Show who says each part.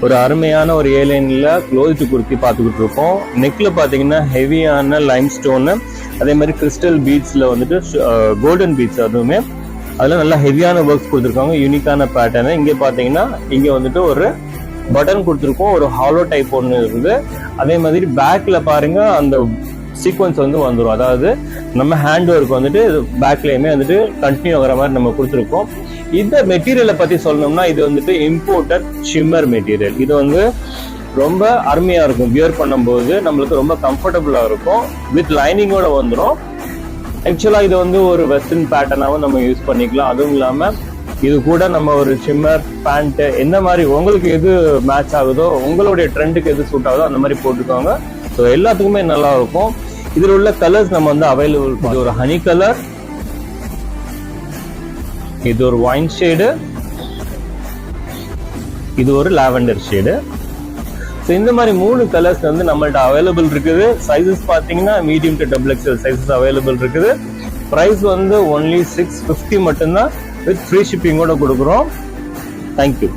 Speaker 1: ஒரு அருமையான ஒரு ஏலைன்ல க்ளோத் குர்த்தி பார்த்துக்கிட்டு இருக்கோம். நெக்ல பாத்தீங்கன்னா ஹெவியான லைம் ஸ்டோனு, அதே மாதிரி கிறிஸ்டல் பீட்ஸ்ல வந்துட்டு கோல்டன் பீட்ஸ், அதுவுமே அதெல்லாம் நல்லா ஹெவியான ஒர்க்ஸ் கொடுத்துருக்காங்க. யூனிக்கான பேட்டர்னு. இங்கே பாத்தீங்கன்னா இங்க வந்துட்டு ஒரு பட்டன் கொடுத்துருக்கோம், ஒரு ஹாலோ டைப் ஒன்று இருக்குது. அதே மாதிரி பேக்ல பாருங்க அந்த சீக்வன்ஸ் வந்து வந்துடும். அதாவது நம்ம ஹேண்ட் ஒர்க் வந்துட்டு பேக்லயுமே வந்துட்டு கண்டினியூ ஆகிற மாதிரி நம்ம கொடுத்துருக்கோம். இந்த மெட்டீரியலை பத்தி சொல்லணும்னா இது வந்துட்டு இம்போர்ட்டட் ஷிம்மர் மெட்டீரியல். இது வந்து ரொம்ப அருமையா இருக்கும். வியர் பண்ணும்போது நம்மளுக்கு ரொம்ப கம்ஃபர்டபுளா இருக்கும். வித் லைனிங்கோட வந்துடும். ஆக்சுவலா இது வந்து ஒரு வெஸ்டர்ன் பேட்டர்னாவும் நம்ம யூஸ் பண்ணிக்கலாம். அதுவும் இல்லாம இது கூட நம்ம ஒரு ஷிம்மர் பேண்ட், எந்த மாதிரி உங்களுக்கு எது மேட்ச் ஆகுதோ, உங்களுடைய ட்ரெண்டுக்கு எது சூட் ஆகுதோ அந்த மாதிரி போட்டுக்கோங்க. ஸோ எல்லாத்துக்குமே நல்லா இருக்கும். இதில் உள்ள கலர்ஸ் நம்ம வந்து அவைலபிள். இது ஒரு ஹனி கலர், இது ஒரு ஒயின் ஷேடு, இது ஒரு லாவெண்டர் ஷேடு. ஸோ இந்த மாதிரி 3 கலர்ஸ் வந்து நம்மள்ட்ட அவைலபிள் இருக்குது. சைஸஸ் பார்த்தீங்கன்னா medium to double XL sizes available இருக்குது. ப்ரைஸ் வந்து ஒன்லி 650 மட்டும்தான், வித் ஃப்ரீ ஷிப்பிங்கோட கொடுக்குறோம். தேங்க்யூ.